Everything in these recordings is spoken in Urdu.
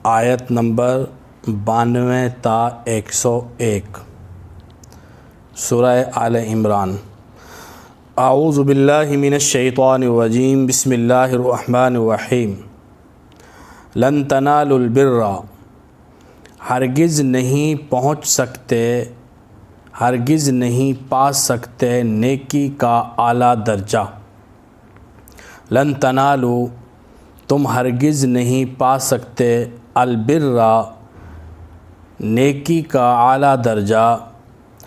آیت نمبر 92 تا 101 سورہ آل عمران۔ اعوذ باللہ من الشیطان الرجیم، بسم اللہ الرحمن الرحیم۔ لن تنالوا البر، ہرگز نہیں پہنچ سکتے، ہرگز نہیں پا سکتے نیکی کا اعلیٰ درجہ۔ لن تنالوا، تم ہرگز نہیں پا سکتے، البر، نیکی کا اعلیٰ درجہ،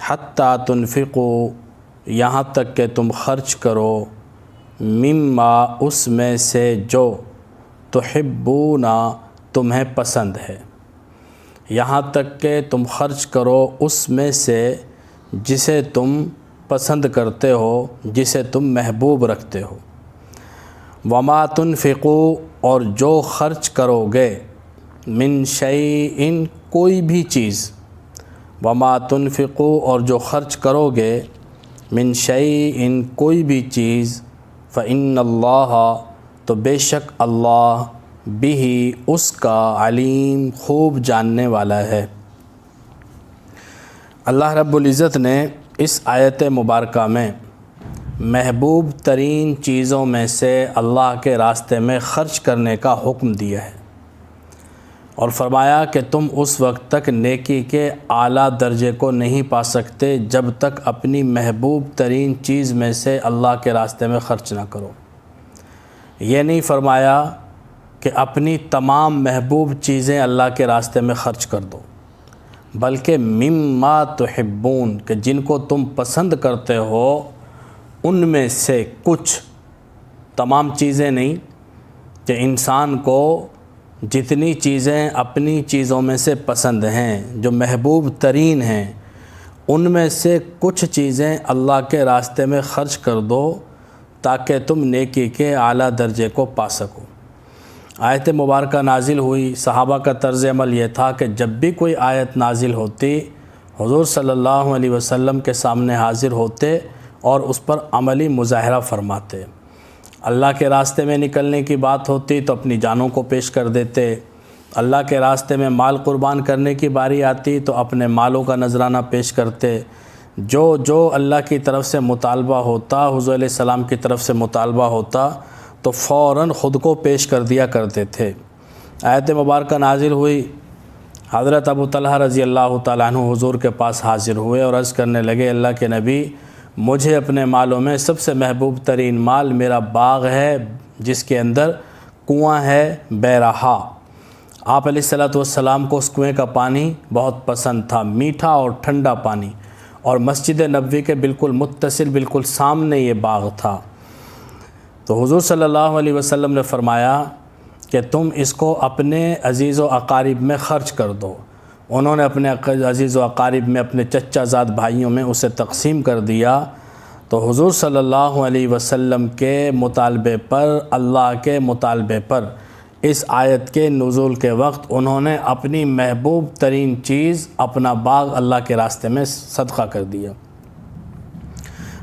حتیٰ تنفقوا، یہاں تک کہ تم خرچ کرو، مما، اس میں سے جو، تحبون، تمہیں پسند ہے، یہاں تک کہ تم خرچ کرو اس میں سے جسے تم پسند کرتے ہو، جسے تم محبوب رکھتے ہو۔ وما تنفقوا، اور جو خرچ کرو گے، من شیء، کوئی بھی چیز، وما تنفقوا، اور جو خرچ کرو گے، من شیء، کوئی بھی چیز، فإن اللہ، تو بے شک اللہ، بہ، اس کا، علیم، خوب جاننے والا ہے۔ اللہ رب العزت نے اس آیت مبارکہ میں محبوب ترین چیزوں میں سے اللہ کے راستے میں خرچ کرنے کا حکم دیا ہے، اور فرمایا کہ تم اس وقت تک نیکی کے اعلیٰ درجے کو نہیں پا سکتے جب تک اپنی محبوب ترین چیز میں سے اللہ کے راستے میں خرچ نہ کرو۔ یہ نہیں فرمایا کہ اپنی تمام محبوب چیزیں اللہ کے راستے میں خرچ کر دو، بلکہ مما تحبون، کہ جن کو تم پسند کرتے ہو ان میں سے کچھ، تمام چیزیں نہیں، کہ انسان کو جتنی چیزیں اپنی چیزوں میں سے پسند ہیں، جو محبوب ترین ہیں، ان میں سے کچھ چیزیں اللہ کے راستے میں خرچ کر دو تاکہ تم نیکی کے اعلیٰ درجے کو پا سکو۔ آیت مبارکہ نازل ہوئی، صحابہ کا طرز عمل یہ تھا کہ جب بھی کوئی آیت نازل ہوتی، حضور صلی اللہ علیہ وسلم کے سامنے حاضر ہوتے اور اس پر عملی مظاہرہ فرماتے۔ اللہ کے راستے میں نکلنے کی بات ہوتی تو اپنی جانوں کو پیش کر دیتے، اللہ کے راستے میں مال قربان کرنے کی باری آتی تو اپنے مالوں کا نذرانہ پیش کرتے۔ جو اللہ کی طرف سے مطالبہ ہوتا، حضور علیہ السلام کی طرف سے مطالبہ ہوتا تو فوراً خود کو پیش کر دیا کرتے تھے۔ آیت مبارکہ نازل ہوئی، حضرت ابو طلحہ رضی اللہ تعالیٰ عنہ حضور کے پاس حاضر ہوئے اور عرض کرنے لگے، اللہ کے نبی، مجھے اپنے مالوں میں سب سے محبوب ترین مال میرا باغ ہے جس کے اندر کنواں ہے بیرہا۔ آپ علیہ الصلوۃ والسلام کو اس کنویں کا پانی بہت پسند تھا، میٹھا اور ٹھنڈا پانی، اور مسجد نبوی کے بالکل متصل، بالکل سامنے یہ باغ تھا۔ تو حضور صلی اللہ علیہ وسلم نے فرمایا کہ تم اس کو اپنے عزیز و اقارب میں خرچ کر دو۔ انہوں نے اپنے عزیز و اقارب میں، اپنے چچا زاد بھائیوں میں اسے تقسیم کر دیا۔ تو حضور صلی اللہ علیہ وسلم کے مطالبے پر، اللہ کے مطالبے پر، اس آیت کے نزول کے وقت انہوں نے اپنی محبوب ترین چیز، اپنا باغ اللہ کے راستے میں صدقہ کر دیا۔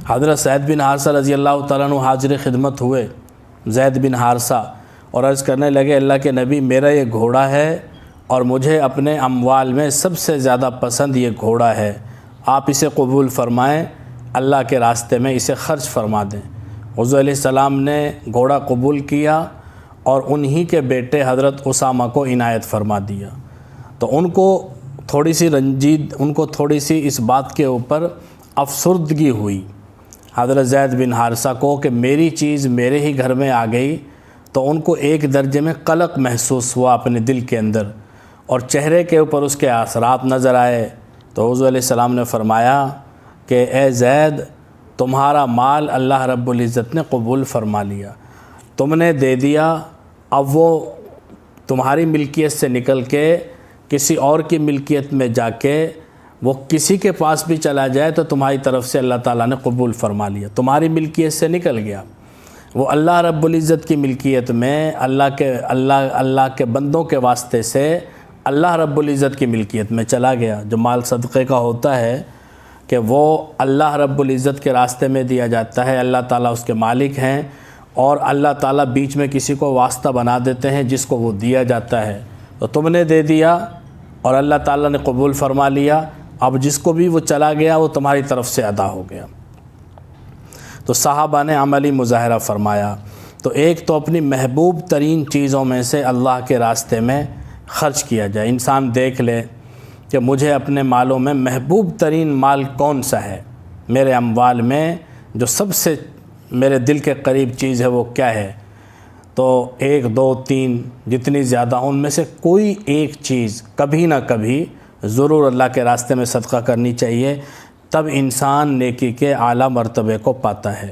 حضرت زید بن حارثہ رضی اللہ تعالیٰ عنہ حاضر خدمت ہوئے، زید بن حارثہ، اور عرض کرنے لگے، اللہ کے نبی، میرا یہ گھوڑا ہے اور مجھے اپنے اموال میں سب سے زیادہ پسند یہ گھوڑا ہے، آپ اسے قبول فرمائیں، اللہ کے راستے میں اسے خرچ فرما دیں۔ حضور علیہ السلام نے گھوڑا قبول کیا اور انہی کے بیٹے حضرت اسامہ کو عنایت فرما دیا۔ تو ان کو تھوڑی سی اس بات کے اوپر افسردگی ہوئی حضرت زید بن حارثہ کو کہ میری چیز میرے ہی گھر میں آ گئی، تو ان کو ایک درجے میں قلق محسوس ہوا اپنے دل کے اندر، اور چہرے کے اوپر اس کے اثرات نظر آئے۔ تو حضور علیہ السلام نے فرمایا کہ اے زید، تمہارا مال اللہ رب العزت نے قبول فرما لیا، تم نے دے دیا، اب وہ تمہاری ملکیت سے نکل کے کسی اور کی ملکیت میں جا کے وہ کسی کے پاس بھی چلا جائے تو تمہاری طرف سے اللہ تعالیٰ نے قبول فرما لیا، تمہاری ملکیت سے نکل گیا، وہ اللہ رب العزت کی ملکیت میں، اللہ کے بندوں کے واسطے سے اللہ رب العزت کی ملکیت میں چلا گیا۔ جو مال صدقے کا ہوتا ہے کہ وہ اللہ رب العزت کے راستے میں دیا جاتا ہے، اللہ تعالیٰ اس کے مالک ہیں، اور اللہ تعالیٰ بیچ میں کسی کو واسطہ بنا دیتے ہیں جس کو وہ دیا جاتا ہے، تو تم نے دے دیا اور اللہ تعالیٰ نے قبول فرما لیا، اب جس کو بھی وہ چلا گیا وہ تمہاری طرف سے ادا ہو گیا۔ تو صحابہ نے عملی مظاہرہ فرمایا۔ تو ایک تو اپنی محبوب ترین چیزوں میں سے اللہ کے راستے میں خرچ کیا جائے۔ انسان دیکھ لے کہ مجھے اپنے مالوں میں محبوب ترین مال کون سا ہے، میرے اموال میں جو سب سے میرے دل کے قریب چیز ہے وہ کیا ہے۔ تو 1 2 3 جتنی زیادہ ان میں سے کوئی ایک چیز کبھی نہ کبھی ضرور اللہ کے راستے میں صدقہ کرنی چاہیے، تب انسان نیکی کے اعلیٰ مرتبے کو پاتا ہے۔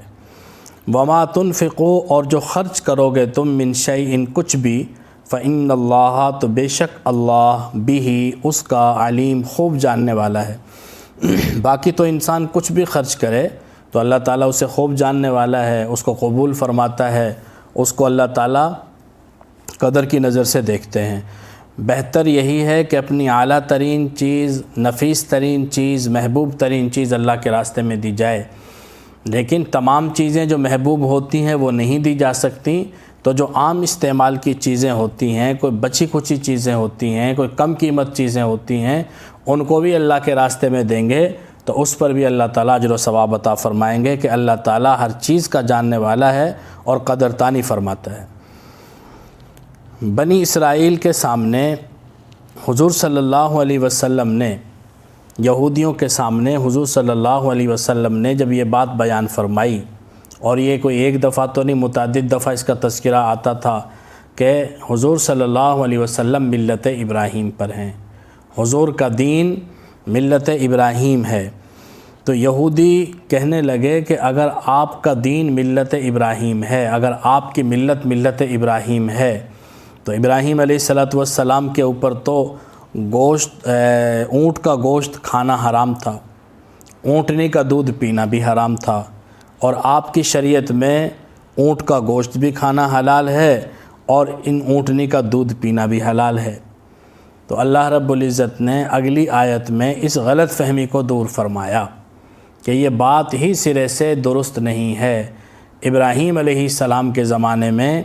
وما تنفقوا، اور جو خرچ کرو گے تم من شیء کچھ بھی، فإن اللہ، تو بے شک اللہ، بھی اس کا علیم، خوب جاننے والا ہے۔ باقی تو انسان کچھ بھی خرچ کرے تو اللہ تعالیٰ اسے خوب جاننے والا ہے، اس کو قبول فرماتا ہے، اس کو اللہ تعالیٰ قدر کی نظر سے دیکھتے ہیں۔ بہتر یہی ہے کہ اپنی اعلیٰ ترین چیز، نفیس ترین چیز، محبوب ترین چیز اللہ کے راستے میں دی جائے۔ لیکن تمام چیزیں جو محبوب ہوتی ہیں وہ نہیں دی جا سکتی، تو جو عام استعمال کی چیزیں ہوتی ہیں، کوئی بچی کچی چیزیں ہوتی ہیں، کوئی کم قیمت چیزیں ہوتی ہیں، ان کو بھی اللہ کے راستے میں دیں گے تو اس پر بھی اللہ تعالیٰ اجر و ثواب عطا فرمائیں گے کہ اللہ تعالیٰ ہر چیز کا جاننے والا ہے اور قدردانی فرماتا ہے۔ بنی اسرائیل کے سامنے حضور صلی اللہ علیہ وسلم نے، یہودیوں کے سامنے حضور صلی اللہ علیہ وسلم نے جب یہ بات بیان فرمائی، اور یہ کوئی ایک دفعہ تو نہیں، متعدد دفعہ اس کا تذکرہ آتا تھا کہ حضور صلی اللہ علیہ وسلم ملت ابراہیم پر ہیں، حضور کا دین ملت ابراہیم ہے۔ تو یہودی کہنے لگے کہ اگر آپ کا دین ملت ابراہیم ہے، اگر آپ کی ملت ابراہیم ہے، تو ابراہیم علیہ السلام کے اوپر تو اونٹ کا گوشت کھانا حرام تھا، اونٹنی کا دودھ پینا بھی حرام تھا، اور آپ کی شریعت میں اونٹ کا گوشت بھی کھانا حلال ہے اور ان اونٹنی کا دودھ پینا بھی حلال ہے۔ تو اللہ رب العزت نے اگلی آیت میں اس غلط فہمی کو دور فرمایا کہ یہ بات ہی سرے سے درست نہیں ہے۔ ابراہیم علیہ السلام کے زمانے میں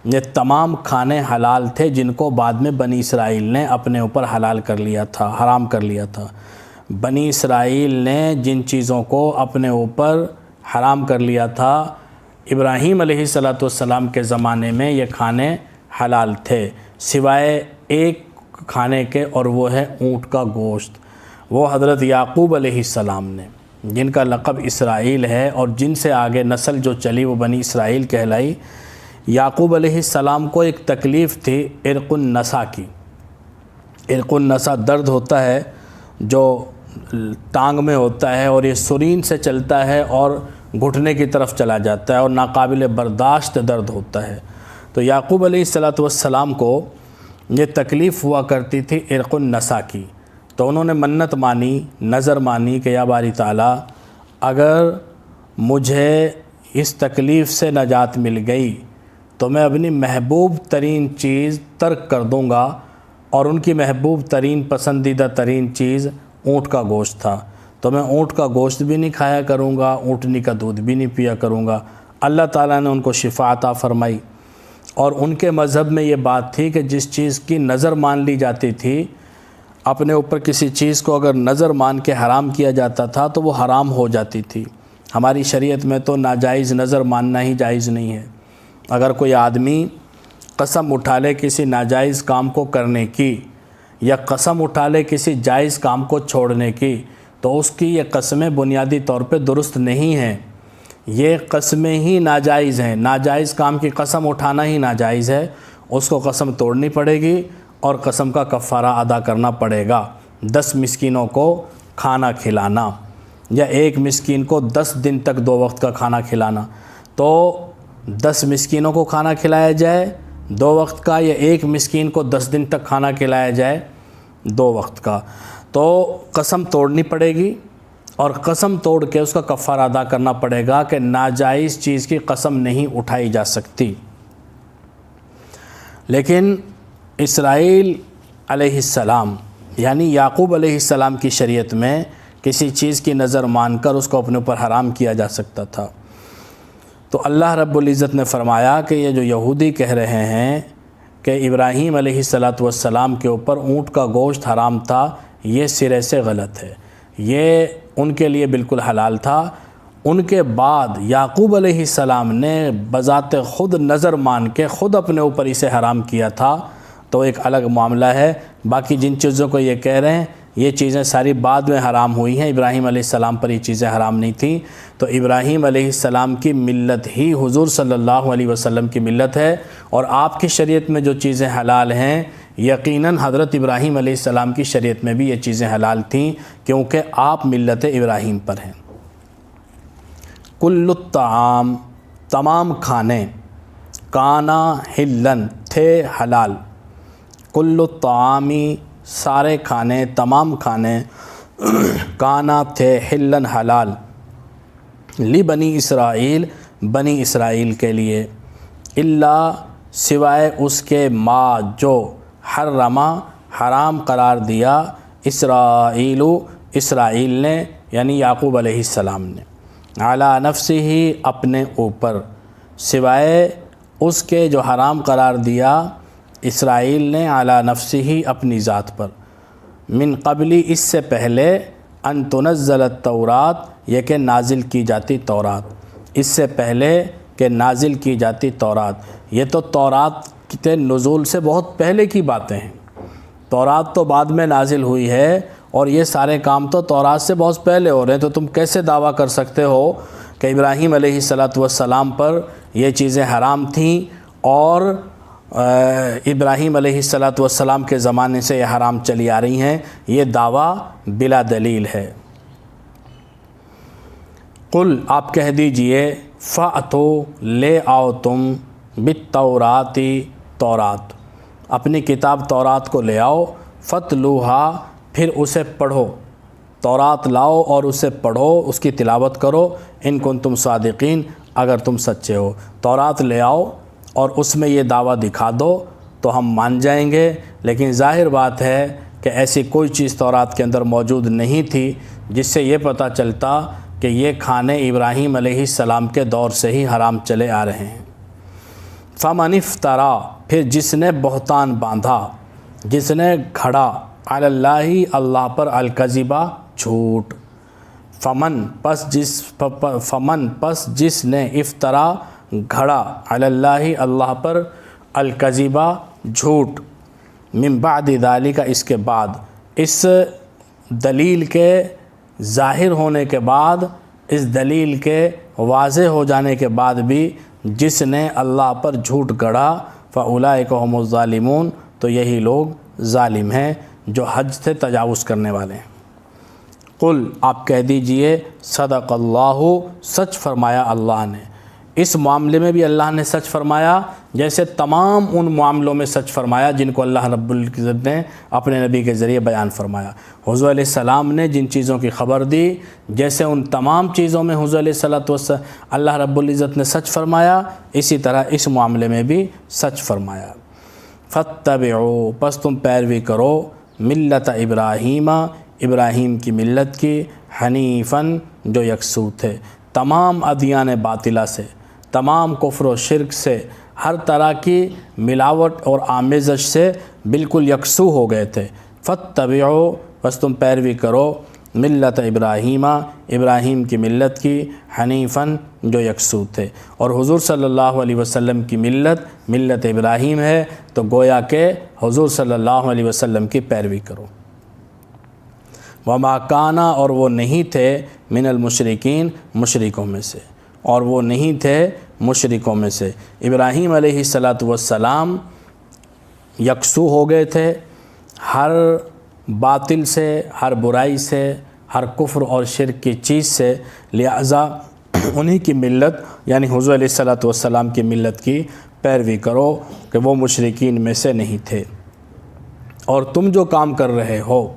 یہ تمام کھانے حلال تھے جن کو بعد میں بنی اسرائیل نے اپنے اوپر حلال کر لیا تھا، حرام کر لیا تھا۔ بنی اسرائیل نے جن چیزوں کو اپنے اوپر حرام کر لیا تھا، ابراہیم علیہ السلام کے زمانے میں یہ کھانے حلال تھے، سوائے ایک کھانے کے، اور وہ ہے اونٹ کا گوشت۔ وہ حضرت یعقوب علیہ السلام نے، جن کا لقب اسرائیل ہے اور جن سے آگے نسل جو چلی وہ بنی اسرائیل کہلائی، یعقوب علیہ السلام کو ایک تکلیف تھی عرق النسا کی۔ عرق النسا درد ہوتا ہے جو ٹانگ میں ہوتا ہے، اور یہ سرین سے چلتا ہے اور گھٹنے کی طرف چلا جاتا ہے، اور ناقابل برداشت درد ہوتا ہے۔ تو یعقوب علیہ السلام کو یہ تکلیف ہوا کرتی تھی عرق النسا کی۔ تو انہوں نے منت مانی، نظر مانی کہ یا باری تعالیٰ، اگر مجھے اس تکلیف سے نجات مل گئی تو میں اپنی محبوب ترین چیز ترک کر دوں گا، اور ان کی محبوب ترین پسندیدہ ترین چیز اونٹ کا گوشت تھا، تو میں اونٹ کا گوشت بھی نہیں کھایا کروں گا، اونٹنی کا دودھ بھی نہیں پیا کروں گا۔ اللہ تعالیٰ نے ان کو شفا عطا فرمائی۔ اور ان کے مذہب میں یہ بات تھی کہ جس چیز کی نظر مان لی جاتی تھی، اپنے اوپر کسی چیز کو اگر نظر مان کے حرام کیا جاتا تھا تو وہ حرام ہو جاتی تھی۔ ہماری شریعت میں تو ناجائز نظر ماننا ہی جائز نہیں ہے۔ اگر کوئی آدمی قسم اٹھا لے کسی ناجائز کام کو کرنے کی، یا قسم اٹھا لے کسی جائز کام کو چھوڑنے کی، تو اس کی یہ قسمیں بنیادی طور پہ درست نہیں ہیں، یہ قسمیں ہی ناجائز ہیں۔ ناجائز کام کی قسم اٹھانا ہی ناجائز ہے، اس کو قسم توڑنی پڑے گی اور قسم کا کفارہ ادا کرنا پڑے گا۔ 10 مسکینوں کو کھانا کھلانا، یا ایک مسکین کو 10 دن تک 2 وقت کا کھانا کھلانا، تو 10 مسکینوں کو کھانا کھلایا جائے 2 وقت کا، یا ایک مسکین کو 10 دن تک کھانا کھلایا جائے 2 وقت کا، تو قسم توڑنی پڑے گی، اور قسم توڑ کے اس کا کفارہ ادا کرنا پڑے گا کہ ناجائز چیز کی قسم نہیں اٹھائی جا سکتی۔ لیکن اسرائیل علیہ السلام یعنی یعقوب علیہ السلام کی شریعت میں کسی چیز کی نظر مان کر اس کو اپنے اوپر حرام کیا جا سکتا تھا۔ تو اللہ رب العزت نے فرمایا کہ یہ جو یہودی کہہ رہے ہیں کہ ابراہیم علیہ السلام کے اوپر اونٹ کا گوشت حرام تھا، یہ سرے سے غلط ہے، یہ ان کے لیے بالکل حلال تھا۔ ان کے بعد یعقوب علیہ السلام نے بذات خود نظر مان کے خود اپنے اوپر اسے حرام کیا تھا، تو ایک الگ معاملہ ہے۔ باقی جن چیزوں کو یہ کہہ رہے ہیں یہ چیزیں ساری بعد میں حرام ہوئی ہیں، ابراہیم علیہ السلام پر یہ چیزیں حرام نہیں تھیں۔ تو ابراہیم علیہ السلام کی ملت ہی حضور صلی اللہ علیہ وسلم کی ملت ہے، اور آپ کی شریعت میں جو چیزیں حلال ہیں یقیناً حضرت ابراہیم علیہ السلام کی شریعت میں بھی یہ چیزیں حلال تھیں، کیونکہ آپ ملت ابراہیم پر ہیں۔ کل الطعام، تمام کھانے، کانا حلن، تھے حلال، کل الطعامی، سارے کھانے، تمام کھانے، کانا تھے حلن حلال، لبنی اسرائیل، بنی اسرائیل کے لیے، الا سوائے اس کے ما جو حرما حرام قرار دیا اسرائیل نے، یعنی یعقوب علیہ السلام نے، علی نفسہ ہی، اپنے اوپر، سوائے اس کے جو حرام قرار دیا اسرائیل نے علی نفسہ ہی، اپنی ذات پر، من قبلی، اس سے پہلے، ان تنزل التورات، یہ کہ نازل کی جاتی تورات، اس سے پہلے کہ نازل کی جاتی تورات۔ یہ تو تورات کے نزول سے بہت پہلے کی باتیں ہیں، تورات تو بعد میں نازل ہوئی ہے، اور یہ سارے کام تو تورات سے بہت پہلے ہو رہے ہیں۔ تو تم کیسے دعویٰ کر سکتے ہو کہ ابراہیم علیہ السلام پر یہ چیزیں حرام تھیں اور ابراہیم علیہ السلام کے زمانے سے یہ حرام چلی آ رہی ہیں؟ یہ دعویٰ بلا دلیل ہے۔ قل، آپ کہہ دیجئے، فَأْتُوا، لے آؤ تم، بالتورات، تورات، اپنی کتاب تورات کو لے آؤ، فَاتْلُوهَا، پھر اسے پڑھو، تورات لاؤ اور اسے پڑھو، اس کی تلاوت کرو، ان کنتم صادقین، اگر تم سچے ہو۔ تورات لے آؤ اور اس میں یہ دعویٰ دکھا دو تو ہم مان جائیں گے، لیکن ظاہر بات ہے کہ ایسی کوئی چیز تورات کے اندر موجود نہیں تھی جس سے یہ پتہ چلتا کہ یہ کھانے ابراہیم علیہ السلام کے دور سے ہی حرام چلے آ رہے ہیں۔ فمن افترا، پھر جس نے بہتان باندھا، جس نے گھڑا، علی اللہ، اللہ پر، الکذبہ، جھوٹ، فمن پس جس نے افترا، گھڑا، علی اللہ، اللہ پر، الکذبہ، جھوٹ، من بعد ذالک، اس کے بعد، اس دلیل کے ظاہر ہونے کے بعد، اس دلیل کے واضح ہو جانے کے بعد بھی جس نے اللہ پر جھوٹ گڑھا، فاولئک هم الظالمون، تو یہی لوگ ظالم ہیں جو حد سے تجاوز کرنے والے ہیں۔ قل، آپ کہہ دیجئے، صدق اللہ، سچ فرمایا اللہ نے۔ اس معاملے میں بھی اللہ نے سچ فرمایا جیسے تمام ان معاملوں میں سچ فرمایا جن کو اللہ رب العزت نے اپنے نبی کے ذریعے بیان فرمایا۔ حضور علیہ السلام نے جن چیزوں کی خبر دی، جیسے ان تمام چیزوں میں حضور علیہ السلام اللہ رب العزت نے سچ فرمایا، اسی طرح اس معاملے میں بھی سچ فرمایا۔ فاتبعوا، پس تم پیروی کرو، ملت ابراہیم، ابراہیم کی ملت کی، حنیفاً، جو یکسو تھے، تمام ادیان باطلہ سے، تمام کفر و شرک سے، ہر طرح کی ملاوٹ اور آمیزش سے بالکل یکسو ہو گئے تھے۔ فاتبعوا، بس تم پیروی کرو، ملت ابراہیم، ابراہیم کی ملت کی، حنیفاً، جو یکسو تھے۔ اور حضور صلی اللہ علیہ وسلم کی ملت ابراہیم ہے، تو گویا کہ حضور صلی اللہ علیہ وسلم کی پیروی کرو۔ وما کان، اور وہ نہیں تھے، من المشرکین، مشرکوں میں سے، اور وہ نہیں تھے مشرکوں میں سے۔ ابراہیم علیہ السلام یکسو ہو گئے تھے ہر باطل سے، ہر برائی سے، ہر کفر اور شرک کی چیز سے، لہذا انہی کی ملت یعنی حضور علیہ السلام کی ملت کی پیروی کرو کہ وہ مشرکین میں سے نہیں تھے۔ اور تم جو کام کر رہے ہو،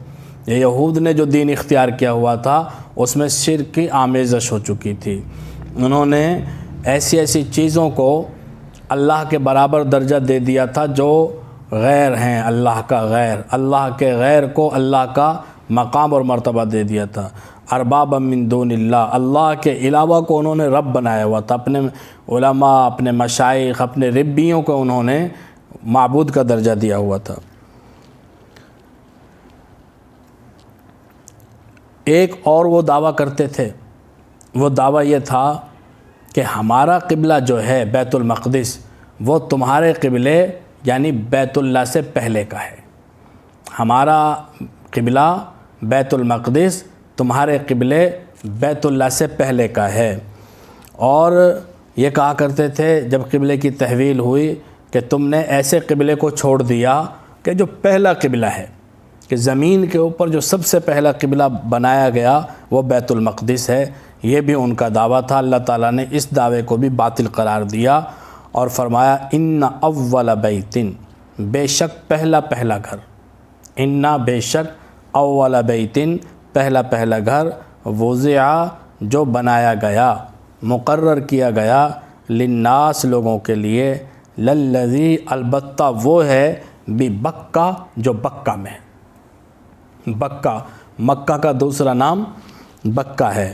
یہ یہود نے جو دین اختیار کیا ہوا تھا اس میں شرک کی آمیزش ہو چکی تھی۔ انہوں نے ایسی چیزوں کو اللہ کے برابر درجہ دے دیا تھا جو غیر ہیں، اللہ کا غیر، اللہ کے غیر کو اللہ کا مقام اور مرتبہ دے دیا تھا۔ ارباب من دون اللہ، اللہ کے علاوہ کو انہوں نے رب بنایا ہوا تھا۔ اپنے علماء، اپنے مشائخ، اپنے ربیوں کو انہوں نے معبود کا درجہ دیا ہوا تھا۔ ایک اور وہ دعویٰ کرتے تھے، وہ دعویٰ یہ تھا کہ ہمارا قبلہ جو ہے بیت المقدس وہ تمہارے قبلے یعنی بیت اللہ سے پہلے کا ہے، ہمارا قبلہ بیت المقدس تمہارے قبلے بیت اللہ سے پہلے کا ہے۔ اور یہ کہا کرتے تھے جب قبلے کی تحویل ہوئی کہ تم نے ایسے قبلے کو چھوڑ دیا کہ جو پہلا قبلہ ہے، کہ زمین کے اوپر جو سب سے پہلا قبلہ بنایا گیا وہ بیت المقدس ہے۔ یہ بھی ان کا دعویٰ تھا۔ اللہ تعالیٰ نے اس دعوے کو بھی باطل قرار دیا اور فرمایا ان اول بیتن، بے شک پہلا گھر، ان بے شک اول بیتن پہلا گھر، وضع جو بنایا گیا، مقرر کیا گیا، للناس لوگوں کے لیے، للذی البتہ وہ ہے ببکہ جو بکہ میں ہے۔ بکہ مکہ کا دوسرا نام بکہ ہے۔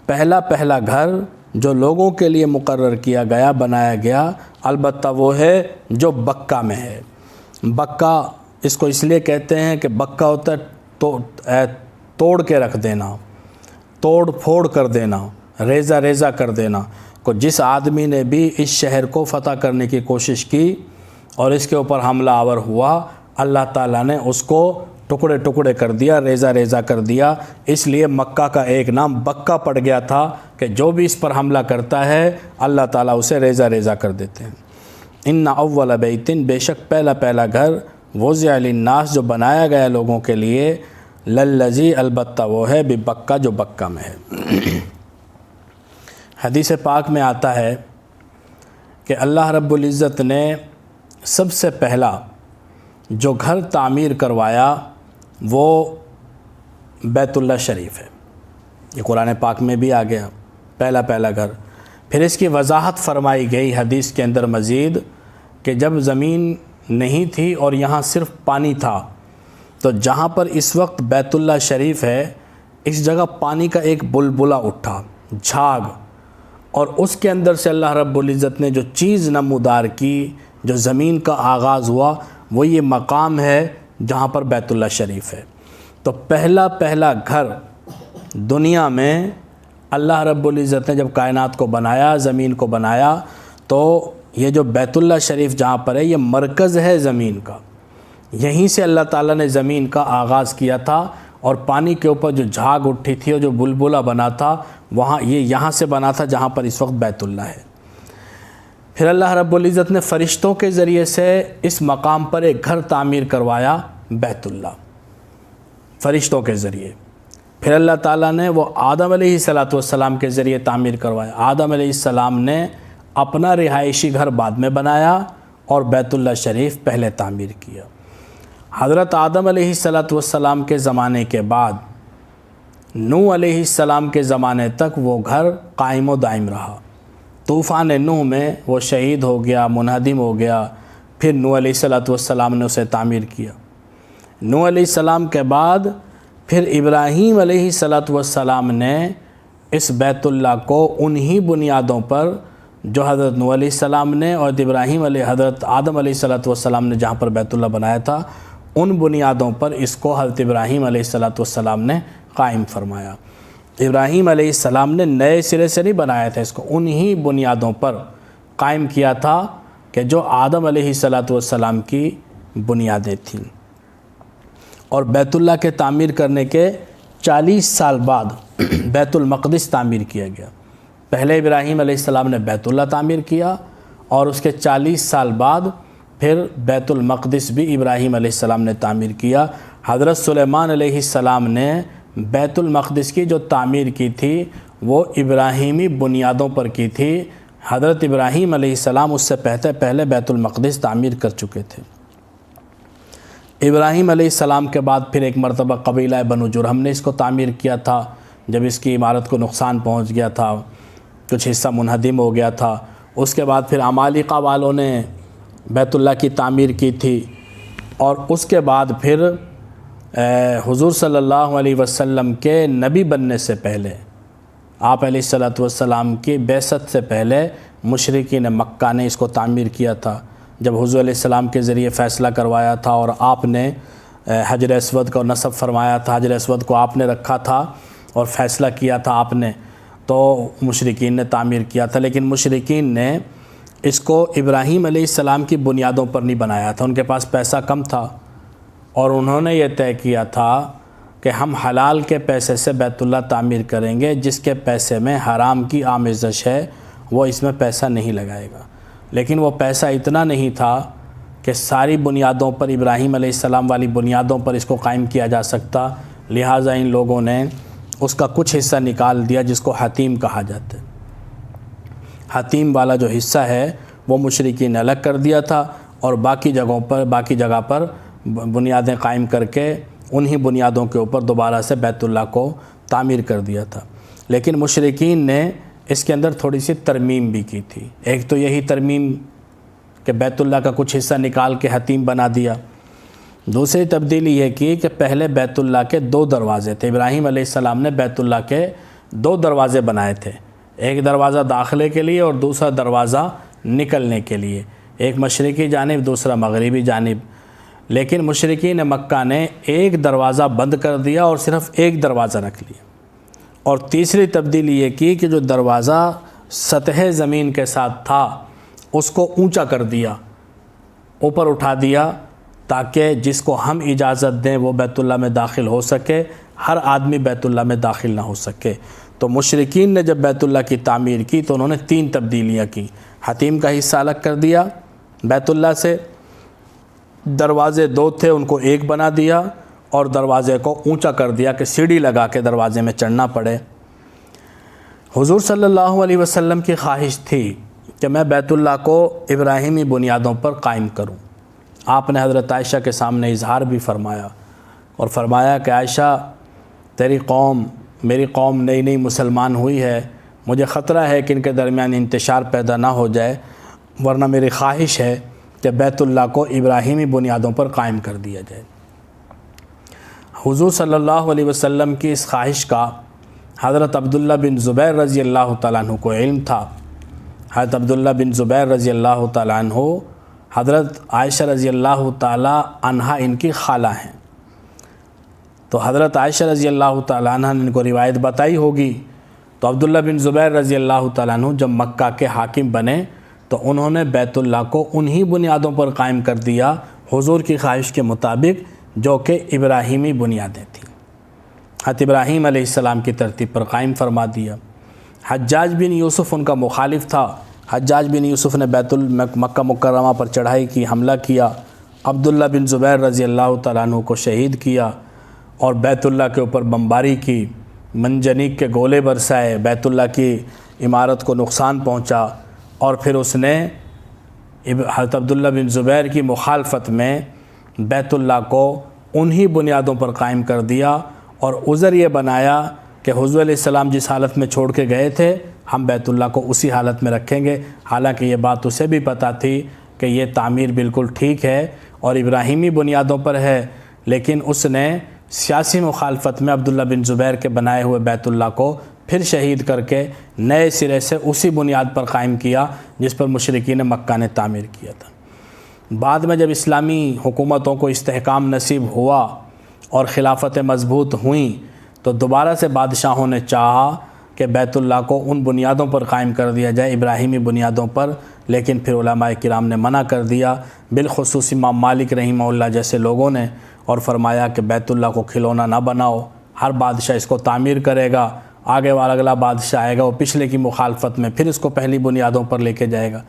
پہلا گھر جو لوگوں کے لیے مقرر کیا گیا، بنایا گیا، البتہ وہ ہے جو بکہ میں ہے۔ بکہ اس کو اس لیے کہتے ہیں کہ بکہ ہوتا ہے توڑ کے رکھ دینا، توڑ پھوڑ کر دینا، ریزہ کر دینا۔ کو جس آدمی نے بھی اس شہر کو فتح کرنے کی کوشش کی اور اس کے اوپر حملہ آور ہوا، اللہ تعالیٰ نے اس کو ٹکڑے کر دیا، ریزہ کر دیا۔ اس لیے مکہ کا ایک نام بکہ پڑ گیا تھا کہ جو بھی اس پر حملہ کرتا ہے اللہ تعالیٰ اسے ریزہ کر دیتے ہیں۔ ان اول بیتن بے شک پہلا گھر، وضع للناس جو بنایا گیا لوگوں کے لیے، للذی البتہ وہ ہے ببکہ جو بکہ میں ہے۔ حدیث پاک میں آتا ہے کہ اللہ رب العزت نے سب سے پہلا جو گھر تعمیر کروایا وہ بیت اللہ شریف ہے۔ یہ قرآن پاک میں بھی آ گیا، پہلا گھر۔ پھر اس کی وضاحت فرمائی گئی حدیث کے اندر مزید کہ جب زمین نہیں تھی اور یہاں صرف پانی تھا، تو جہاں پر اس وقت بیت اللہ شریف ہے اس جگہ پانی کا ایک بلبلہ اٹھا، جھاگ، اور اس کے اندر سے اللہ رب العزت نے جو چیز نمودار کی، جو زمین کا آغاز ہوا، وہ یہ مقام ہے جہاں پر بیت اللہ شریف ہے۔ تو پہلا گھر دنیا میں اللہ رب العزت نے جب کائنات کو بنایا، زمین کو بنایا، تو یہ جو بیت اللہ شریف جہاں پر ہے یہ مرکز ہے زمین کا، یہیں سے اللہ تعالیٰ نے زمین کا آغاز کیا تھا، اور پانی کے اوپر جو جھاگ اٹھی تھی اور جو بلبلہ بنا تھا وہاں یہ یہاں سے بنا تھا جہاں پر اس وقت بیت اللہ ہے۔ پھر اللہ رب العزت نے فرشتوں کے ذریعے سے اس مقام پر ایک گھر تعمیر کروایا، بیت اللہ، فرشتوں کے ذریعے۔ پھر اللہ تعالیٰ نے وہ آدم علیہ السلام کے ذریعے تعمیر کروایا۔ آدم علیہ السلام نے اپنا رہائشی گھر بعد میں بنایا اور بیت اللہ شریف پہلے تعمیر کیا۔ حضرت آدم علیہ السلام کے زمانے کے بعد نوح علیہ السلام کے زمانے تک وہ گھر قائم و دائم رہا۔ طوفان نوح میں وہ شہید ہو گیا، منہدم ہو گیا، پھر نوح علیہ السلام نے اسے تعمیر کیا۔ نوح علیہ السلام کے بعد پھر ابراہیم علیہ السلام نے اس بیت اللہ کو انہی بنیادوں پر جو حضرت نوح علیہ السلام نے اور حضرت آدم علیہ السلام نے جہاں پر بیت اللہ بنایا تھا، ان بنیادوں پر اس کو حضرت ابراہیم علیہ السلام نے قائم فرمایا۔ ابراہیم علیہ السلام نے نئے سرے سے نہیں بنایا تھا، اس کو انہی بنیادوں پر قائم کیا تھا کہ جو آدم علیہ السلام کی بنیادیں تھیں۔ اور بیت اللہ کے تعمیر کرنے کے 40 سال بعد بیت المقدس تعمیر کیا گیا۔ پہلے ابراہیم علیہ السلام نے بیت اللہ تعمیر کیا اور اس کے 40 سال بعد پھر بیت المقدس بھی ابراہیم علیہ السلام نے تعمیر کیا۔ حضرت سلیمان علیہ السلام نے بیت المقدس کی جو تعمیر کی تھی وہ ابراہیمی بنیادوں پر کی تھی۔ حضرت ابراہیم علیہ السلام اس سے پہلے بیت المقدس تعمیر کر چکے تھے۔ ابراہیم علیہ السلام کے بعد پھر ایک مرتبہ قبیلہ بنو جرہم نے اس کو تعمیر کیا تھا، جب اس کی عمارت کو نقصان پہنچ گیا تھا، کچھ حصہ منہدم ہو گیا تھا۔ اس کے بعد پھر عمالقہ والوں نے بیت اللہ کی تعمیر کی تھی، اور اس کے بعد پھر حضور صلی اللہ علیہ وسلم کے نبی بننے سے پہلے، آپ علیہ السلام کی بعثت سے پہلے مشرکین مکہ نے اس کو تعمیر کیا تھا۔ جب حضور علیہ السلام کے ذریعے فیصلہ کروایا تھا اور آپ نے حجر اسود کو نصب فرمایا تھا، حجر اسود کو آپ نے رکھا تھا اور فیصلہ کیا تھا آپ نے، تو مشرکین نے تعمیر کیا تھا، لیکن مشرکین نے اس کو ابراہیم علیہ السلام کی بنیادوں پر نہیں بنایا تھا۔ ان کے پاس پیسہ کم تھا اور انہوں نے یہ طے کیا تھا کہ ہم حلال کے پیسے سے بیت اللہ تعمیر کریں گے، جس کے پیسے میں حرام کی آمیزش ہے وہ اس میں پیسہ نہیں لگائے گا۔ لیکن وہ پیسہ اتنا نہیں تھا کہ ساری بنیادوں پر، ابراہیم علیہ السلام والی بنیادوں پر اس کو قائم کیا جا سکتا، لہٰذا ان لوگوں نے اس کا کچھ حصہ نکال دیا جس کو حتیم کہا جاتا ہے۔ حتیم والا جو حصہ ہے وہ مشرکین نے الگ کر دیا تھا اور باقی جگہ پر بنیادیں قائم کر کے انہی بنیادوں کے اوپر دوبارہ سے بیت اللہ کو تعمیر کر دیا تھا۔ لیکن مشرکین نے اس کے اندر تھوڑی سی ترمیم بھی کی تھی۔ ایک تو یہی ترمیم کہ بیت اللہ کا کچھ حصہ نکال کے حتیم بنا دیا۔ دوسری تبدیلی یہ کی کہ پہلے بیت اللہ کے 2 دروازے تھے۔ ابراہیم علیہ السلام نے بیت اللہ کے 2 دروازے بنائے تھے، ایک دروازہ داخلے کے لیے اور دوسرا دروازہ نکلنے کے لیے، ایک مشرقی جانب دوسرا مغربی جانب۔ لیکن مشرکین مکہ نے ایک دروازہ بند کر دیا اور صرف ایک دروازہ رکھ لیا۔ اور تیسری تبدیلی یہ کی کہ جو دروازہ سطح زمین کے ساتھ تھا اس کو اونچا کر دیا، اوپر اٹھا دیا، تاکہ جس کو ہم اجازت دیں وہ بیت اللہ میں داخل ہو سکے، ہر آدمی بیت اللہ میں داخل نہ ہو سکے۔ تو مشرکین نے جب بیت اللہ کی تعمیر کی تو انہوں نے 3 تبدیلیاں کی۔ حتیم کا حصہ الگ کر دیا بیت اللہ سے، دروازے 2 تھے ان کو 1 بنا دیا، اور دروازے کو اونچا کر دیا کہ سیڑھی لگا کے دروازے میں چڑھنا پڑے۔ حضور صلی اللہ علیہ وسلم کی خواہش تھی کہ میں بیت اللہ کو ابراہیمی بنیادوں پر قائم کروں۔ آپ نے حضرت عائشہ کے سامنے اظہار بھی فرمایا اور فرمایا کہ عائشہ، تیری قوم، میری قوم نئی نئی مسلمان ہوئی ہے، مجھے خطرہ ہے کہ ان کے درمیان انتشار پیدا نہ ہو جائے، ورنہ میری خواہش ہے کہ بیت اللہ کو ابراہیمی بنیادوں پر قائم کر دیا جائے۔ حضور صلی اللہ علیہ وسلم کی اس خواہش کا حضرت عبداللہ بن زبیر رضی اللہ تعالیٰ عنہ کو علم تھا۔ حضرت عبداللہ بن زبیر رضی اللہ تعالیٰ عنہ حضرت عائشہ رضی اللہ تعالیٰ عنہا ان کی خالہ ہیں، تو حضرت عائشہ رضی اللہ تعالیٰ عنہ نے ان کو روایت بتائی ہوگی۔ تو عبداللہ بن زبیر رضی اللہ تعالیٰ عنہ جب مکہ کے حاکم بنے تو انہوں نے بیت اللہ کو انہی بنیادوں پر قائم کر دیا حضور کی خواہش کے مطابق، جو کہ ابراہیمی بنیادیں تھیں۔ حضرت ابراہیم علیہ السلام کی ترتیب پر قائم فرما دیا۔ حجاج بن یوسف ان کا مخالف تھا۔ حجاج بن یوسف نے مکہ مکرمہ پر چڑھائی کی، حملہ کیا، عبداللہ بن زبیر رضی اللہ تعالیٰ عنہ کو شہید کیا اور بیت اللہ کے اوپر بمباری کی، منجنیق کے گولے برسائے، بیت اللہ کی عمارت کو نقصان پہنچا، اور پھر اس نے حضرت عبداللہ بن زبیر کی مخالفت میں بیت اللہ کو انہی بنیادوں پر قائم کر دیا اور عذر یہ بنایا کہ حضور علیہ السلام جس حالت میں چھوڑ کے گئے تھے ہم بیت اللہ کو اسی حالت میں رکھیں گے، حالانکہ یہ بات اسے بھی پتہ تھی کہ یہ تعمیر بالکل ٹھیک ہے اور ابراہیمی بنیادوں پر ہے، لیکن اس نے سیاسی مخالفت میں عبداللہ بن زبیر کے بنائے ہوئے بیت اللہ کو پھر شہید کر کے نئے سرے سے اسی بنیاد پر قائم کیا جس پر مشرکین مکہ نے تعمیر کیا تھا۔ بعد میں جب اسلامی حکومتوں کو استحکام نصیب ہوا اور خلافتیں مضبوط ہوئیں تو دوبارہ سے بادشاہوں نے چاہا کہ بیت اللہ کو ان بنیادوں پر قائم کر دیا جائے، ابراہیمی بنیادوں پر، لیکن پھر علماء کرام نے منع کر دیا، بالخصوص امام مالک رحمہ اللہ جیسے لوگوں نے، اور فرمایا کہ بیت اللہ کو کھلونا نہ بناؤ، ہر بادشاہ اس کو تعمیر کرے گا، آگے والا اگلا بادشاہ آئے گا وہ پچھلے کی مخالفت میں پھر اس کو پہلی بنیادوں پر لے کے جائے گا،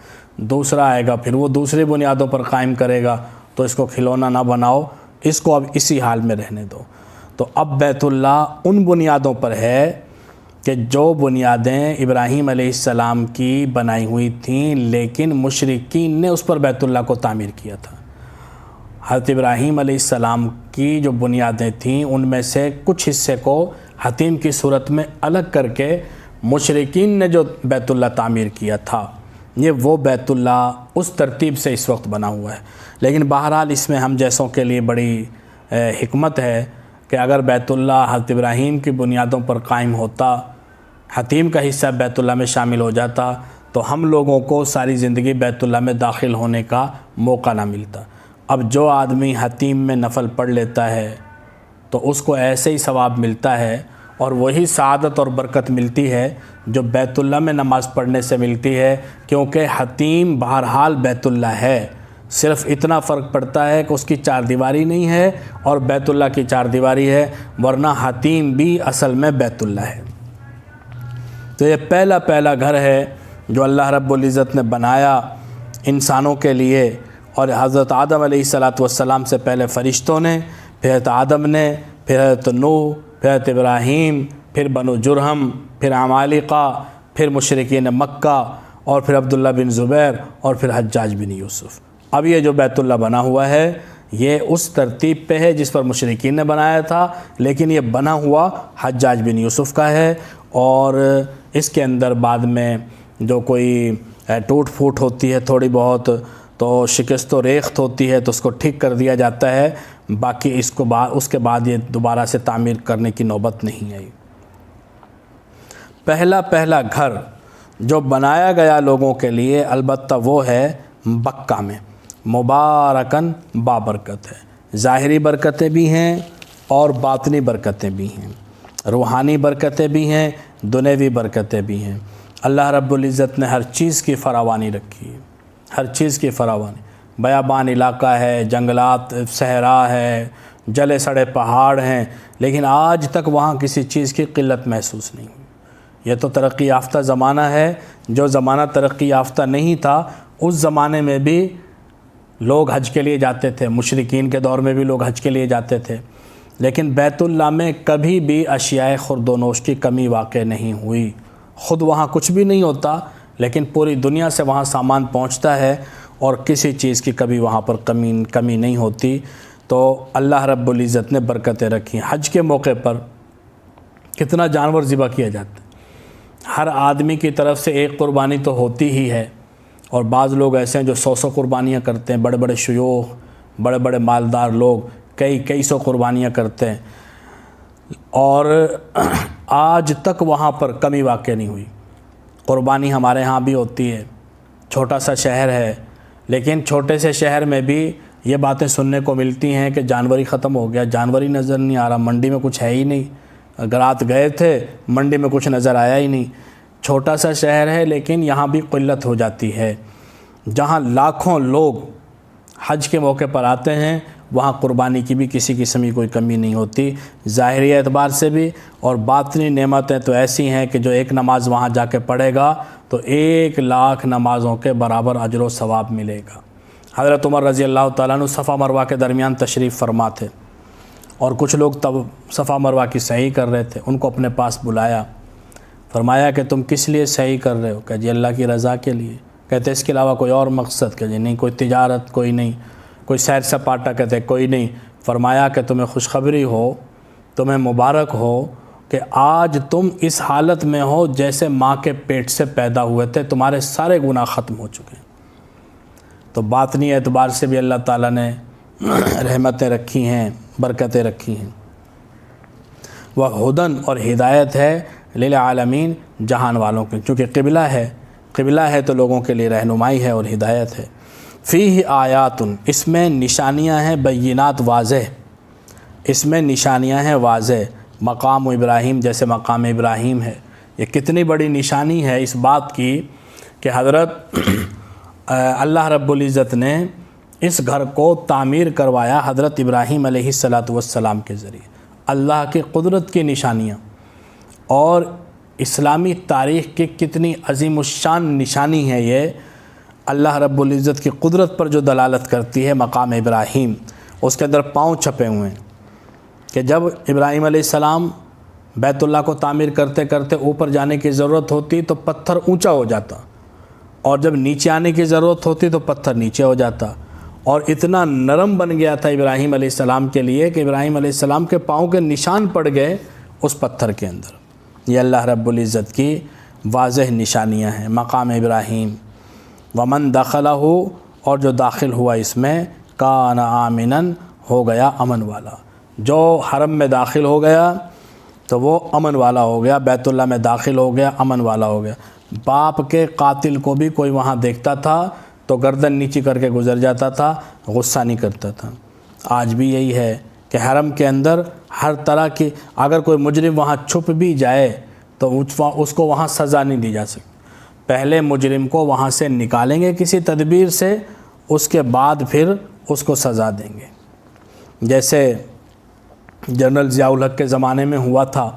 دوسرا آئے گا پھر وہ دوسری بنیادوں پر قائم کرے گا، تو اس کو کھلونا نہ بناؤ، اس کو اب اسی حال میں رہنے دو۔ تو اب بیت اللہ ان بنیادوں پر ہے کہ جو بنیادیں ابراہیم علیہ السلام کی بنائی ہوئی تھیں، لیکن مشرکین نے اس پر بیت اللہ کو تعمیر کیا تھا۔ حضرت ابراہیم علیہ السلام کی جو بنیادیں تھیں ان میں سے کچھ حصے کو حتیم کی صورت میں الگ کر کے مشرکین نے جو بیت اللہ تعمیر کیا تھا، یہ وہ بیت اللہ اس ترتیب سے اس وقت بنا ہوا ہے۔ لیکن بہرحال اس میں ہم جیسوں کے لیے بڑی حکمت ہے کہ اگر بیت اللہ حضرت ابراہیم کی بنیادوں پر قائم ہوتا، حتیم کا حصہ بیت اللہ میں شامل ہو جاتا، تو ہم لوگوں کو ساری زندگی بیت اللہ میں داخل ہونے کا موقع نہ ملتا۔ اب جو آدمی حتیم میں نفل پڑھ لیتا ہے تو اس کو ایسے ہی ثواب ملتا ہے، اور وہی سعادت اور برکت ملتی ہے جو بیت اللہ میں نماز پڑھنے سے ملتی ہے، کیونکہ حتیم بہرحال بیت اللہ ہے۔ صرف اتنا فرق پڑتا ہے کہ اس کی چار دیواری نہیں ہے اور بیت اللہ کی چار دیواری ہے، ورنہ حتیم بھی اصل میں بیت اللہ ہے۔ تو یہ پہلا گھر ہے جو اللہ رب العزت نے بنایا انسانوں کے لیے، اور حضرت آدم علیہ السلام سے پہلے فرشتوں نے، پھر حضرت آدم نے، پھر حضرت نوح، پھر حضرت ابراہیم، پھر بنو جرہم، پھر عمالقہ، پھر مشرکین مکہ، اور پھر عبداللہ بن زبیر، اور پھر حجاج بن یوسف۔ اب یہ جو بیت اللہ بنا ہوا ہے یہ اس ترتیب پہ ہے جس پر مشرکین نے بنایا تھا، لیکن یہ بنا ہوا حجاج بن یوسف کا ہے، اور اس کے اندر بعد میں جو کوئی ٹوٹ پھوٹ ہوتی ہے تھوڑی بہت، تو شکست و ریخت ہوتی ہے تو اس کو ٹھیک کر دیا جاتا ہے، باقی اس کے بعد یہ دوبارہ سے تعمیر کرنے کی نوبت نہیں آئی۔ پہلا گھر جو بنایا گیا لوگوں کے لیے البتہ وہ ہے مکہ میں، مبارکن بابرکت ہے۔ ظاہری برکتیں بھی ہیں اور باطنی برکتیں بھی ہیں، روحانی برکتیں بھی ہیں، دنیوی برکتیں بھی ہیں۔ اللہ رب العزت نے ہر چیز کی فراوانی رکھی ہے، ہر چیز کی فراوانی۔ بیابان علاقہ ہے، جنگلات، صحرا ہے، جلے سڑے پہاڑ ہیں، لیکن آج تک وہاں کسی چیز کی قلت محسوس نہیں ہوئی۔ یہ تو ترقی یافتہ زمانہ ہے، جو زمانہ ترقی یافتہ نہیں تھا اس زمانے میں بھی لوگ حج کے لیے جاتے تھے، مشرکین کے دور میں بھی لوگ حج کے لیے جاتے تھے، لیکن بیت اللہ میں کبھی بھی اشیاء خورد و نوش کی کمی واقع نہیں ہوئی۔ خود وہاں کچھ بھی نہیں ہوتا، لیکن پوری دنیا سے وہاں سامان پہنچتا ہے اور کسی چیز کی کبھی وہاں پر کمی نہیں ہوتی۔ تو اللہ رب العزت نے برکتیں رکھی۔ حج کے موقع پر کتنا جانور ذبح کیا جاتا ہے، ہر آدمی کی طرف سے ایک قربانی تو ہوتی ہی ہے، اور بعض لوگ ایسے ہیں جو 100 قربانیاں کرتے ہیں، بڑے بڑے شیوخ، بڑے بڑے مالدار لوگ کئی سو قربانیاں کرتے ہیں، اور آج تک وہاں پر کمی واقع نہیں ہوئی۔ قربانی ہمارے ہاں بھی ہوتی ہے، چھوٹا سا شہر ہے، لیکن چھوٹے سے شہر میں بھی یہ باتیں سننے کو ملتی ہیں کہ جانور ہی ختم ہو گیا، جانور ہی نظر نہیں آ رہا، منڈی میں کچھ ہے ہی نہیں، اگر رات گئے تھے منڈی میں کچھ نظر آیا ہی نہیں۔ چھوٹا سا شہر ہے لیکن یہاں بھی قلت ہو جاتی ہے۔ جہاں لاکھوں لوگ حج کے موقع پر آتے ہیں وہاں قربانی کی بھی کسی قسم کی کوئی کمی نہیں ہوتی، ظاہری اعتبار سے بھی، اور باطنی نعمتیں تو ایسی ہیں کہ جو ایک نماز وہاں جا کے پڑھے گا تو 1,00,000 نمازوں کے برابر اجر و ثواب ملے گا۔ حضرت عمر رضی اللہ تعالیٰ عنہ صفا مروہ کے درمیان تشریف فرما تھے، اور کچھ لوگ تب صفا مروہ کی سعی کر رہے تھے، ان کو اپنے پاس بلایا، فرمایا کہ تم کس لیے سعی کر رہے ہو؟ کہ جی اللہ کی رضا کے لیے۔ کہتے اس کے علاوہ کوئی اور مقصد؟ کہ جی نہیں، کوئی تجارت کوئی نہیں، کوئی سیر سپاٹا؟ کہتے کوئی نہیں۔ فرمایا کہ تمہیں خوشخبری ہو، تمہیں مبارک ہو کہ آج تم اس حالت میں ہو جیسے ماں کے پیٹ سے پیدا ہوئے تھے، تمہارے سارے گناہ ختم ہو چکے ہیں۔ تو باطنی اعتبار سے بھی اللہ تعالیٰ نے رحمتیں رکھی ہیں، برکتیں رکھی ہیں۔ وہ ہدن اور ہدایت ہے للعالمین، جہان والوں کے، چونکہ قبلہ ہے تو لوگوں کے لیے رہنمائی ہے اور ہدایت ہے۔ فیہ آیات، اس میں نشانیاں ہیں، بینات، واضح، اس میں نشانیاں ہیں واضح۔ مقام ابراہیم، جیسے مقام ابراہیم ہے، یہ کتنی بڑی نشانی ہے اس بات کی کہ حضرت اللہ رب العزت نے اس گھر کو تعمیر کروایا حضرت ابراہیم علیہ السلام کے ذریعے۔ اللہ کی قدرت کی نشانیاں، اور اسلامی تاریخ کی کتنی عظیم الشان نشانی ہے یہ، اللہ رب العزت کی قدرت پر جو دلالت کرتی ہے۔ مقام ابراہیم، اس کے اندر پاؤں چھپے ہوئے ہیں کہ جب ابراہیم علیہ السلام بیت اللہ کو تعمیر کرتے کرتے اوپر جانے کی ضرورت ہوتی تو پتھر اونچا ہو جاتا، اور جب نیچے آنے کی ضرورت ہوتی تو پتھر نیچے ہو جاتا، اور اتنا نرم بن گیا تھا ابراہیم علیہ السلام کے لیے کہ ابراہیم علیہ السلام کے پاؤں کے نشان پڑ گئے اس پتھر کے اندر۔ یہ اللہ رب العزت کی واضح نشانیاں ہیں۔ مقام ابراہیم، ومن دخلہ، اور جو داخل ہوا اس میں، کان آمناً، ہو گیا امن والا۔ جو حرم میں داخل ہو گیا تو وہ امن والا ہو گیا، بیت اللہ میں داخل ہو گیا امن والا ہو گیا۔ باپ کے قاتل کو بھی کوئی وہاں دیکھتا تھا تو گردن نیچی کر کے گزر جاتا تھا، غصہ نہیں کرتا تھا۔ آج بھی یہی ہے کہ حرم کے اندر ہر طرح کی، اگر کوئی مجرم وہاں چھپ بھی جائے تو اس کو وہاں سزا نہیں دی جا سکتی۔ پہلے مجرم کو وہاں سے نکالیں گے کسی تدبیر سے، اس کے بعد پھر اس کو سزا دیں گے۔ جیسے جنرل ضیاء الحق کے زمانے میں ہوا تھا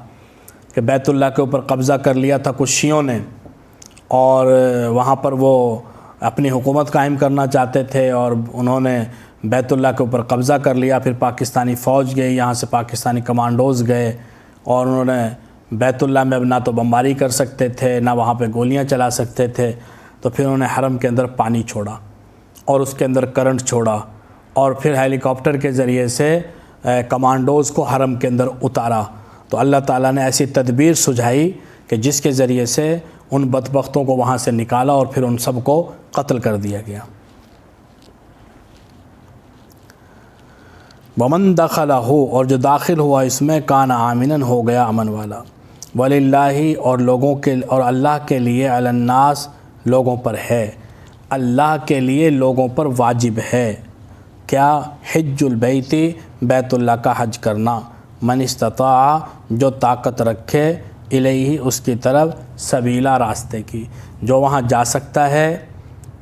کہ بیت اللہ کے اوپر قبضہ کر لیا تھا کچھ شیعوں نے، اور وہاں پر وہ اپنی حکومت قائم کرنا چاہتے تھے، اور انہوں نے بیت اللہ کے اوپر قبضہ کر لیا۔ پھر پاکستانی فوج گئی، یہاں سے پاکستانی کمانڈوز گئے، اور انہوں نے بیت اللہ میں اب نہ تو بمباری کر سکتے تھے، نہ وہاں پہ گولیاں چلا سکتے تھے، تو پھر انہوں نے حرم کے اندر پانی چھوڑا اور اس کے اندر کرنٹ چھوڑا، اور پھر ہیلی کاپٹر کے ذریعے سے کمانڈوز کو حرم کے اندر اتارا۔ تو اللہ تعالیٰ نے ایسی تدبیر سجھائی کہ جس کے ذریعے سے ان بدبختوں کو وہاں سے نکالا اور پھر ان سب کو قتل کر دیا گیا۔ ومن دخلہ، اور جو داخل ہوا اس میں، کان آمناً، ہو گیا امن والا۔ وللہ، اور لوگوں کے، اور اللہ کے لیے، علی الناس، لوگوں پر ہے، اللہ کے لیے لوگوں پر واجب ہے کیا؟ حج البیت، بیت اللہ کا حج کرنا، من استطاع، جو طاقت رکھے، الیہ، اس کی طرف، سبیلا، راستے کی، جو وہاں جا سکتا ہے،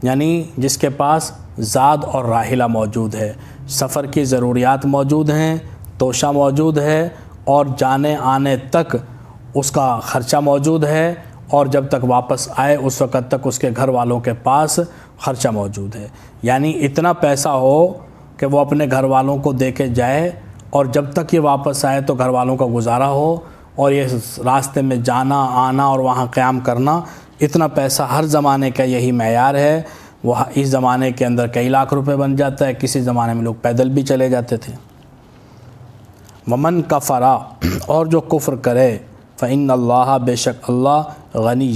یعنی جس کے پاس زاد اور راحلہ موجود ہے، سفر کی ضروریات موجود ہیں، توشہ موجود ہے، اور جانے آنے تک اس کا خرچہ موجود ہے، اور جب تک واپس آئے اس وقت تک اس کے گھر والوں کے پاس خرچہ موجود ہے۔ یعنی اتنا پیسہ ہو کہ وہ اپنے گھر والوں کو دے کے جائے، اور جب تک یہ واپس آئے تو گھر والوں کا گزارا ہو، اور یہ راستے میں جانا آنا اور وہاں قیام کرنا، اتنا پیسہ ہر زمانے کا یہی معیار ہے۔ وہ اس زمانے کے اندر کئی لاکھ روپے بن جاتا ہے، کسی زمانے میں لوگ پیدل بھی چلے جاتے تھے۔ ومن کفر، اور جو کفر کرے، فإن اللہ، بے شک اللہ، غنی،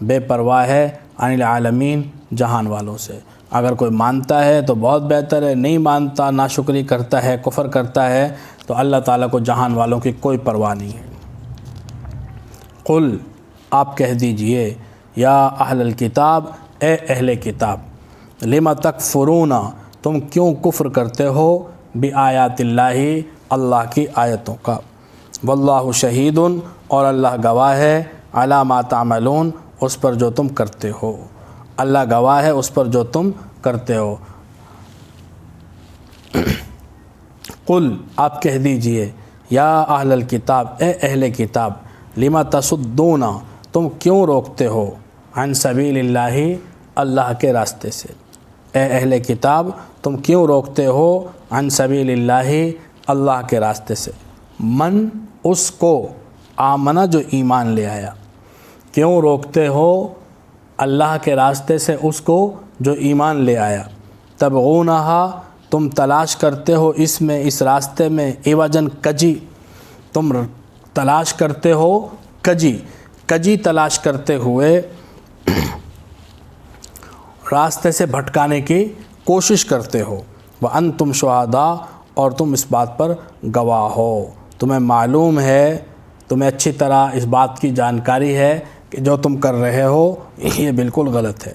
بے پرواہ ہے، عن العالمین، جہان والوں سے۔ اگر کوئی مانتا ہے تو بہت بہتر ہے، نہیں مانتا، ناشکری کرتا ہے، کفر کرتا ہے، تو اللہ تعالیٰ کو جہان والوں کی کوئی پرواہ نہیں ہے۔ قل، آپ کہہ دیجئے، یا اہل الکتاب، اے اہل کتاب، لم تکفرون، تم کیوں کفر کرتے ہو، بآیات اللہ، اللہ کی آیتوں کا، واللہ شہید، اور اللہ گواہ ہے، علی ما تعملون، اس پر جو تم کرتے ہو، اللہ گواہ ہے اس پر جو تم کرتے ہو۔ قل، آپ کہہ دیجئے، یا اہل الکتاب، اے اہل کتاب، لما تصدون، تم کیوں روکتے ہو، عن سبیل اللہ، اللہ کے راستے سے، اے اہل کتاب تم کیوں روکتے ہو، عن سبیل اللہ، اللہ کے راستے سے، من، اس کو، آمنہ، جو ایمان لے آیا، کیوں روکتے ہو اللہ کے راستے سے اس کو جو ایمان لے آیا، تبغونہا، تم تلاش کرتے ہو اس میں، اس راستے میں، عوجاً، کجی، تم تلاش کرتے ہو کجی تلاش کرتے ہوئے راستے سے بھٹکانے کی کوشش کرتے ہو، وَأَنْتُمْ شُهَدَاء، اور تم اس بات پر گواہ ہو، تمہیں معلوم ہے، تمہیں اچھی طرح اس بات کی جانکاری ہے کہ جو تم کر رہے ہو یہ بالکل غلط ہے۔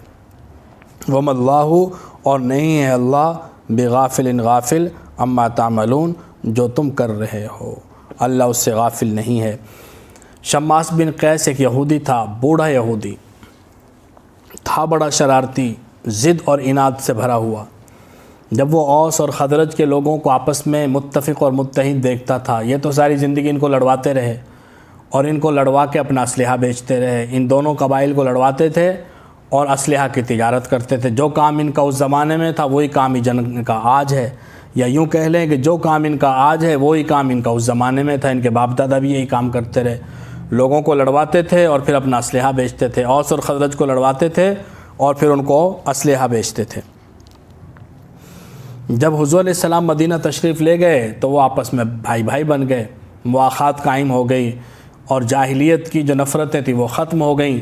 وَمَا اللَّهُ، اور نہیں ہے اللہ، بغافل، غافل، عما تعملون، جو تم کر رہے ہو، اللہ اس سے غافل نہیں ہے۔ شماس بن قیس ایک یہودی تھا، بوڑھا یہودی تھا، بڑا شرارتی، ضد اور عناد سے بھرا ہوا۔ جب وہ اوس اور خزرج کے لوگوں کو آپس میں متفق اور متحد دیکھتا تھا، یہ تو ساری زندگی ان کو لڑواتے رہے اور ان کو لڑوا کے اپنا اسلحہ بیچتے رہے، ان دونوں قبائل کو لڑواتے تھے اور اسلحہ کی تجارت کرتے تھے۔ جو کام ان کا اس زمانے میں تھا وہی کام ان کا آج ہے، یا یوں کہہ لیں کہ جو کام ان کا آج ہے وہی کام ان کا اس زمانے میں تھا۔ ان کے باپ دادا بھی یہی کام کرتے رہے، لوگوں کو لڑواتے تھے اور پھر اپنا اسلحہ بیچتے تھے۔ اوس اور خزرج کو لڑواتے تھے اور پھر ان کو اسلحہ بیچتے تھے۔ جب حضور علیہ السلام مدینہ تشریف لے گئے تو وہ آپس میں بھائی بھائی بن گئے، مواخات قائم ہو گئی اور جاہلیت کی جو نفرتیں تھیں وہ ختم ہو گئیں۔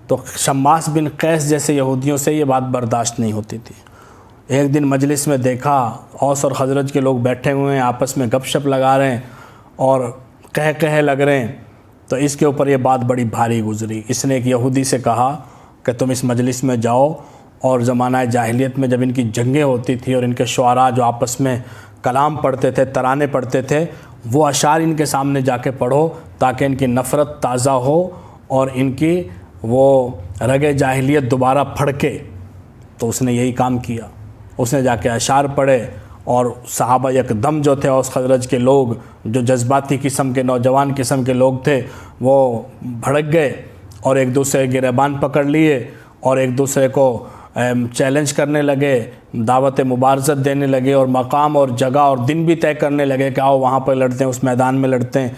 تو شماس بن قیس جیسے یہودیوں سے یہ بات برداشت نہیں ہوتی تھی۔ ایک دن مجلس میں دیکھا اوس اور خزرج کے لوگ بیٹھے ہوئے ہیں، آپس میں گپ شپ لگا رہے ہیں اور کہہ لگ رہے ہیں، تو اس کے اوپر یہ بات بڑی بھاری گزری۔ اس نے ایک یہودی سے کہا کہ تم اس مجلس میں جاؤ اور زمانہ جاہلیت میں جب ان کی جنگیں ہوتی تھی اور ان کے شعراء جو آپس میں کلام پڑھتے تھے، ترانے پڑھتے تھے، وہ اشعار ان کے سامنے جا کے پڑھو تاکہ ان کی نفرت تازہ ہو اور ان کی وہ رگ جاہلیت دوبارہ پھڑکے۔ تو اس نے یہی کام کیا، اس نے جا کے اشعار پڑھے اور صحابہ یکدم جو تھے اوس خزرج کے لوگ، جو جذباتی قسم کے نوجوان قسم کے لوگ تھے، وہ بھڑک گئے اور ایک دوسرے کے گریبان پکڑ لیے اور ایک دوسرے کو چیلنج کرنے لگے، دعوت مبارزت دینے لگے اور مقام اور جگہ اور دن بھی طے کرنے لگے کہ آؤ وہاں پہ لڑتے ہیں، اس میدان میں لڑتے ہیں۔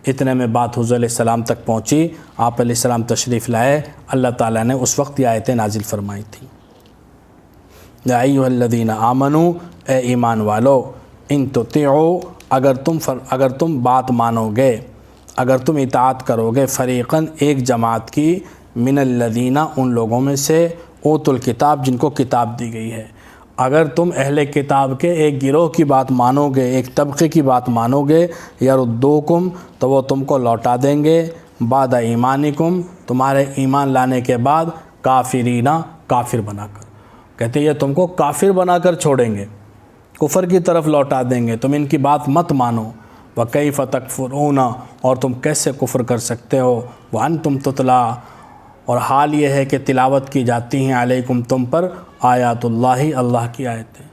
اتنے میں بات حضور علیہ السلام تک پہنچی، آپ علیہ السلام تشریف لائے، اللہ تعالیٰ نے اس وقت یہ آیتیں نازل فرمائی تھیں۔ یا ایھا الذین آمنوا، اے ایمان والو، ان تطیعوا، اگر تم بات مانو گے، اگر تم اطاعت کرو گے، فریقاً ایک جماعت کی، من الذین ان لوگوں میں سے، اوتوا الکتاب جن کو کتاب دی گئی ہے، اگر تم اہل کتاب کے ایک گروہ کی بات مانو گے، ایک طبقے کی بات مانو گے، یردوکم تو وہ تم کو لوٹا دیں گے، بعد ایمانکم تمہارے ایمان لانے کے بعد، کافرین کافر بنا کر، کہتے یہ تم کو کافر بنا کر چھوڑیں گے، کفر کی طرف لوٹا دیں گے، تم ان کی بات مت مانو۔ وَكَيْفَ تَكْفُرُونَ اور تم کیسے کفر کر سکتے ہو، وَأَنْتُمْ تُتْلَىٰ اور حال یہ ہے کہ تلاوت کی جاتی ہیں، علیکم تم پر، آیات اللہ اللہ کی آیتیں،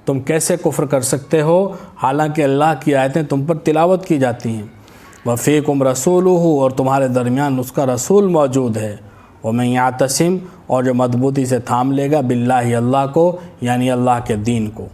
تم کیسے کفر کر سکتے ہو حالانکہ اللہ کی آیتیں تم پر تلاوت کی جاتی ہیں۔ وَفِيكُمْ رَسُولُهُ اور تمہارے درمیان اس کا رسول موجود ہے، وَمَن يَعْتَصِمْ اور جو مضبوطی سے تھام لے گا، باللہ اللہ کو یعنی اللہ کے دین کو،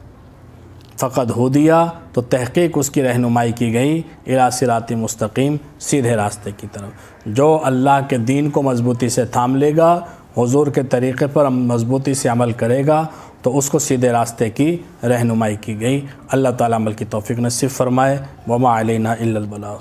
فقد ہدیہ تو تحقیق اس کی رہنمائی کی گئی، الی صراط مستقیم سیدھے راستے کی طرف۔ جو اللہ کے دین کو مضبوطی سے تھام لے گا، حضور کے طریقے پر مضبوطی سے عمل کرے گا، تو اس کو سیدھے راستے کی رہنمائی کی گئی۔ اللہ تعالیٰ عمل کی توفیق نصیب فرمائے۔ وما علینا الا البلاغ۔